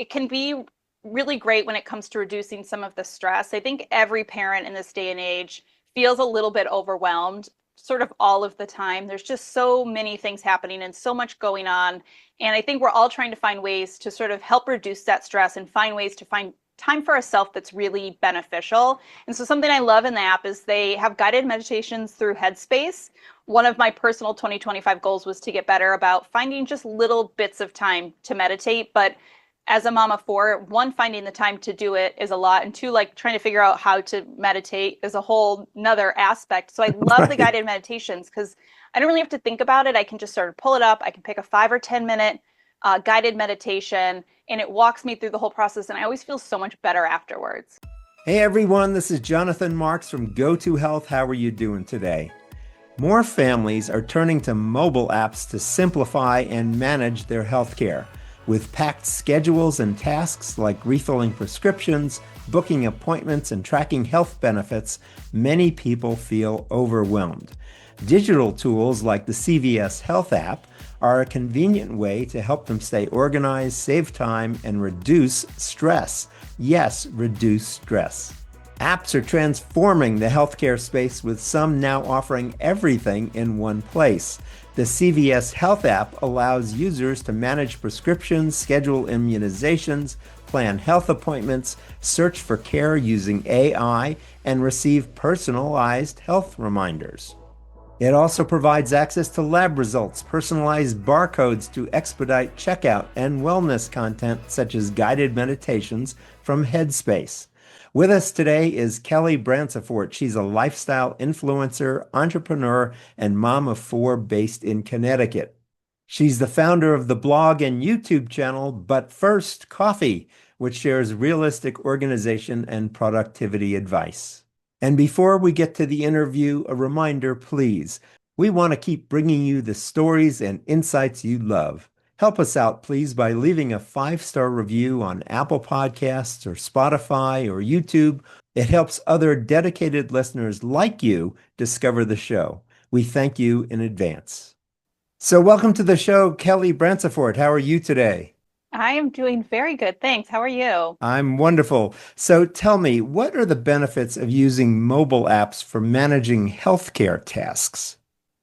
it can be really great when it comes to reducing some of the stress. I think every parent in this day and age feels a little bit overwhelmed sort of all of the time. There's just so many things happening and so much going on. And I think we're all trying to find ways to sort of help reduce that stress and find ways to find time for ourselves that's really beneficial. And so something I love in the app is they have guided meditations through Headspace. One of my personal 2025 goals was to get better about finding just little bits of time to meditate. But as a mom of four, one, finding the time to do it is a lot. And two, like trying to figure out how to meditate is a whole nother aspect. So I love the Right. guided meditations because I don't really have to think about it. I can just sort of pull it up. I can pick a 5 or 10 minute guided meditation and it walks me through the whole process. And I always feel so much better afterwards. Hey everyone, this is Jonathan Marks from Go2 Health. How are you doing today? More families are turning to mobile apps to simplify and manage their healthcare. With packed schedules and tasks like refilling prescriptions, booking appointments, and tracking health benefits, many people feel overwhelmed. Digital tools like the CVS Health app are a convenient way to help them stay organized, save time, and reduce stress. Yes, reduce stress. Apps are transforming the healthcare space with some now offering everything in one place. The CVS Health app allows users to manage prescriptions, schedule immunizations, plan health appointments, search for care using AI, and receive personalized health reminders. It also provides access to lab results, personalized barcodes to expedite checkout, and wellness content such as guided meditations from Headspace. With us today is Kelly Bransifort. She's a lifestyle influencer, entrepreneur, and mom of four based in Connecticut. She's the founder of the blog and YouTube channel, But First Coffee, which shares realistic organization and productivity advice. And before we get to the interview, a reminder, please. We want to keep bringing you the stories and insights you love. Help us out, please, by leaving a 5-star review on Apple Podcasts or Spotify or YouTube. It helps other dedicated listeners like you discover the show. We thank you in advance. So welcome to the show, Kelly Bransifort. How are you today? I am doing very good. Thanks. How are you? I'm wonderful. So tell me, what are the benefits of using mobile apps for managing healthcare tasks?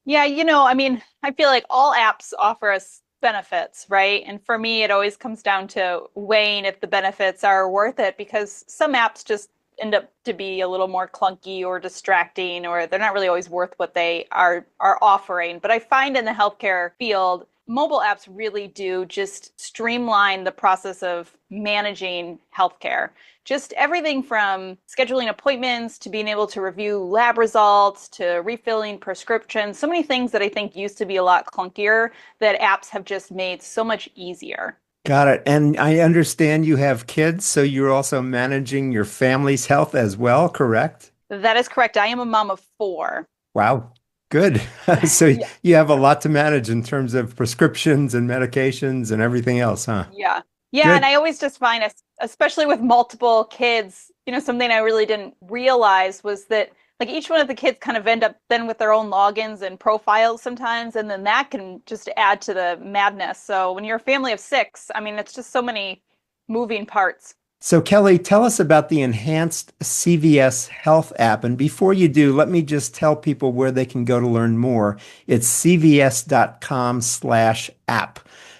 Yeah, I mean, I feel like all apps offer us benefits, right? And for me, it always comes down to weighing if the benefits are worth it because some apps just end up to be a little more clunky or distracting, or they're not really always worth what they are offering. But I find in the healthcare field, mobile apps really do just streamline the process of managing healthcare. Just everything from scheduling appointments to being able to review lab results to refilling prescriptions. So many things that I think used to be a lot clunkier that apps have just made so much easier. Got it. And I understand you have kids, so you're also managing your family's health as well, correct? That is correct. I am a mom of four. Wow. Good. So Yeah. you have a lot to manage in terms of prescriptions and medications and everything else, huh? Yeah. Yeah. And Good. I always just find, especially with multiple kids, something I really didn't realize was that like each one of the kids kind of end up then with their own logins and profiles sometimes. And then that can just add to the madness. So when you're a family of six, I mean, it's just so many moving parts. So, Kelly, tell us about the enhanced CVS Health app. And before you do, let me just tell people where they can go to learn more. It's cvs.com/app.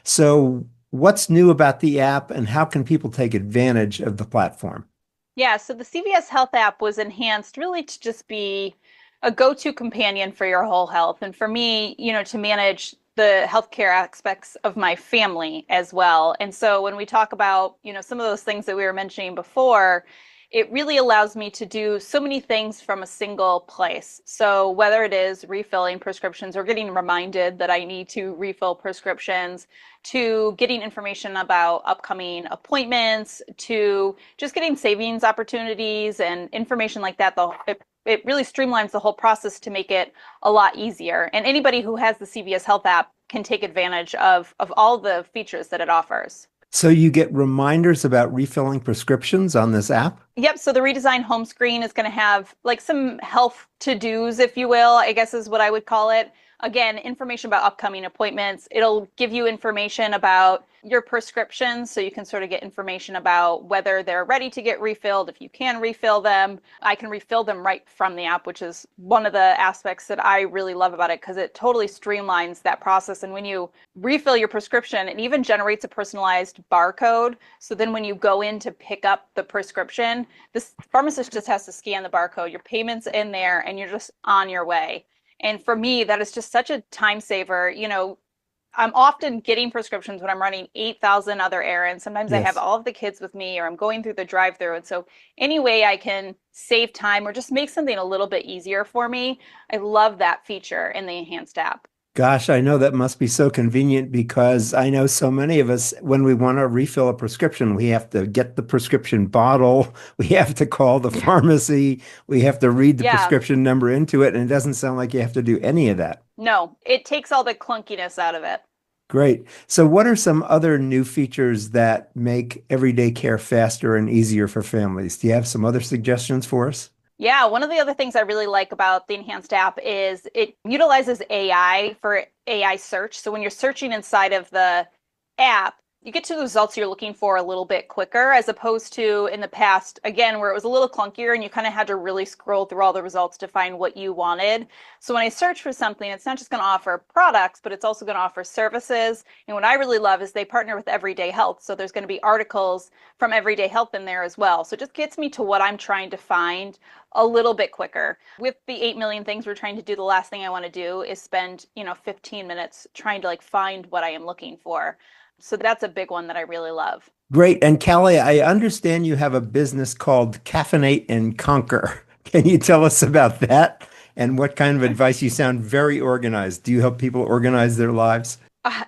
So, what's new about the app and how can people take advantage of the platform? Yeah, so the CVS Health app was enhanced really to just be a go-to companion for your whole health. And for me, to manage the healthcare aspects of my family as well. And so when we talk about, some of those things that we were mentioning before, it really allows me to do so many things from a single place. So whether it is refilling prescriptions or getting reminded that I need to refill prescriptions, to getting information about upcoming appointments, to just getting savings opportunities and information like that, it really streamlines the whole process to make it a lot easier. And anybody who has the CVS Health app can take advantage of all the features that it offers. So, you get reminders about refilling prescriptions on this app? Yep. So the redesigned home screen is going to have like some health to-dos, if you will, I guess is what I would call it. again, information about upcoming appointments. It'll give you information about your prescriptions, so you can sort of get information about whether they're ready to get refilled, if you can refill them. I can refill them right from the app, which is one of the aspects that I really love about it, because it totally streamlines that process. And when you refill your prescription, it even generates a personalized barcode. So then when you go in to pick up the prescription, this pharmacist just has to scan the barcode, your payment's in there, and you're just on your way. And for me, that is just such a time saver. I'm often getting prescriptions when I'm running 8,000 other errands. Sometimes I have Yes. all of the kids with me, or I'm going through the drive-through. And so any way I can save time or just make something a little bit easier for me, I love that feature in the enhanced app. Gosh, I know that must be so convenient because I know so many of us, when we want to refill a prescription, we have to get the prescription bottle, we have to call the pharmacy, we have to read the Yeah, prescription number into it, and it doesn't sound like you have to do any of that. no, it takes all the clunkiness out of it. Great. So, what are some other new features that make everyday care faster and easier for families? Do you have some other suggestions for us? Yeah, one of the other things I really like about the enhanced app is it utilizes AI for AI search. So when you're searching inside of the app, you get to the results you're looking for a little bit quicker, as opposed to in the past, again, where it was a little clunkier and you kind of had to really scroll through all the results to find what you wanted. So when I search for something, it's not just going to offer products, but it's also going to offer services. And what I really love is they partner with Everyday Health. So there's going to be articles from Everyday Health in there as well. So it just gets me to what I'm trying to find a little bit quicker. With the 8 million things we're trying to do, the last thing I want to do is spend, 15 minutes trying to find what I am looking for. So that's a big one that I really love. Great. And Callie, I understand you have a business called Caffeinate and Conquer. Can you tell us about that and what kind of advice? You sound very organized. Do you help people organize their lives?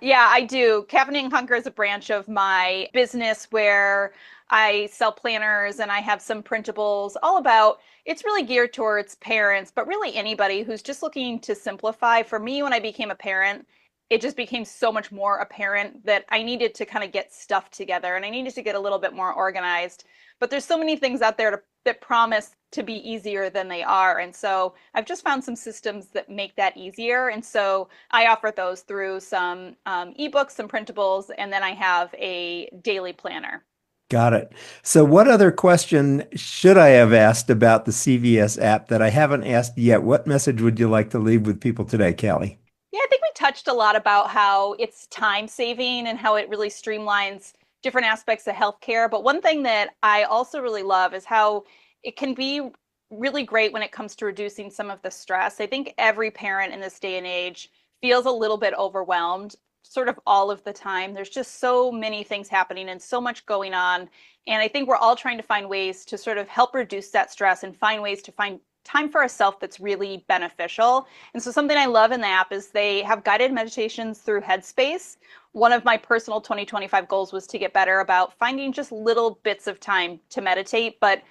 Yeah, I do. Caffeine and Hunger is a branch of my business where I sell planners and I have some printables all about, it's really geared towards parents, but really anybody who's just looking to simplify. For me, when I became a parent, it just became so much more apparent that I needed to kind of get stuff together and I needed to get a little bit more organized. But there's so many things out there that promise to be easier than they are. And so I've just found some systems that make that easier. And so I offer those through some ebooks, some printables, and then I have a daily planner. Got it. So, what other question should I have asked about the CVS app that I haven't asked yet? What message would you like to leave with people today, Callie? Yeah, I think we touched a lot about how it's time saving and how it really streamlines different aspects of healthcare. But one thing that I also really love is how it can be really great when it comes to reducing some of the stress. I think every parent in this day and age feels a little bit overwhelmed sort of all of the time. There's just so many things happening and so much going on. And I think we're all trying to find ways to sort of help reduce that stress and find ways to find time for ourselves that's really beneficial. And so something I love in the app is they have guided meditations through Headspace. One of my personal 2025 goals was to get better about finding just little bits of time to meditate. But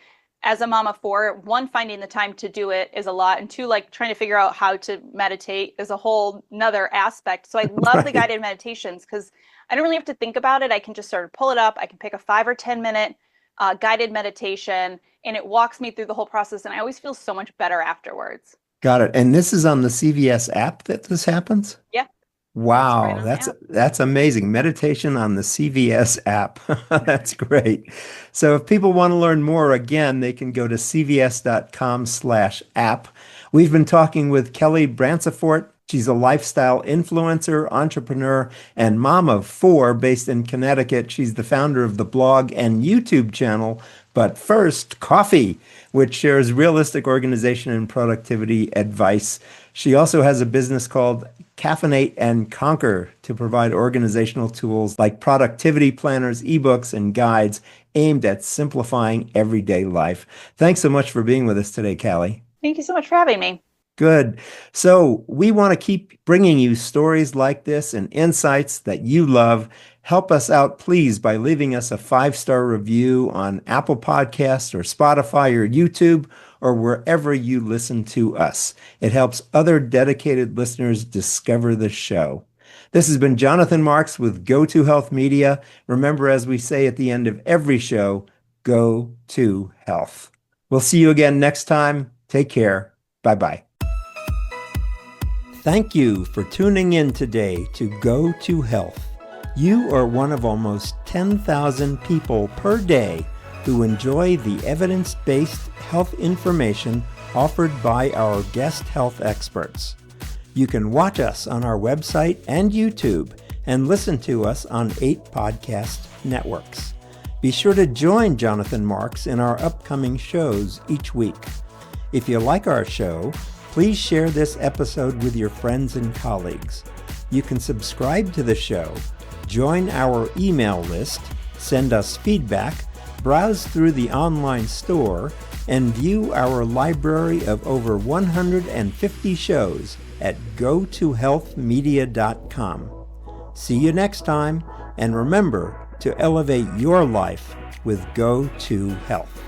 as a mom of four, one, finding the time to do it is a lot. And two, trying to figure out how to meditate is a whole nother aspect. So I love the Right. guided meditations because I don't really have to think about it. I can just sort of pull it up. I can pick a 5 or 10 minute guided meditation and it walks me through the whole process. And I always feel so much better afterwards. Got it. And this is on the CVS app that this happens? Yeah, it's right Wow, on the that's app. that's amazing. Meditation on the CVS app. That's great. So if people want to learn more, again, they can go to cvs.com/app. We've been talking with Kelly Bransafort. She's a lifestyle influencer, entrepreneur, and mom of four based in Connecticut. She's the founder of the blog and YouTube channel, But First, Coffee, which shares realistic organization and productivity advice. She also has a business called Caffeinate and Conquer to provide organizational tools like productivity planners, ebooks, and guides aimed at simplifying everyday life. Thanks so much for being with us today, Callie. Thank you so much for having me. Good. So we want to keep bringing you stories like this and insights that you love. Help us out, please, by leaving us a 5-star review on Apple Podcasts or Spotify or YouTube or wherever you listen to us. It helps other dedicated listeners discover the show. This has been Jonathan Marks with Go To Health Media. Remember, as we say at the end of every show, go to health. We'll see you again next time. Take care. Bye-bye. Thank you for tuning in today to Go to Health. You are one of almost 10,000 people per day who enjoy the evidence-based health information offered by our guest health experts. You can watch us on our website and YouTube and listen to us on 8 podcast networks. Be sure to join Jonathan Marks in our upcoming shows each week. If you like our show, please share this episode with your friends and colleagues. You can subscribe to the show, join our email list, send us feedback, browse through the online store, and view our library of over 150 shows at gotohealthmedia.com. See you next time, and remember to elevate your life with Go to Health.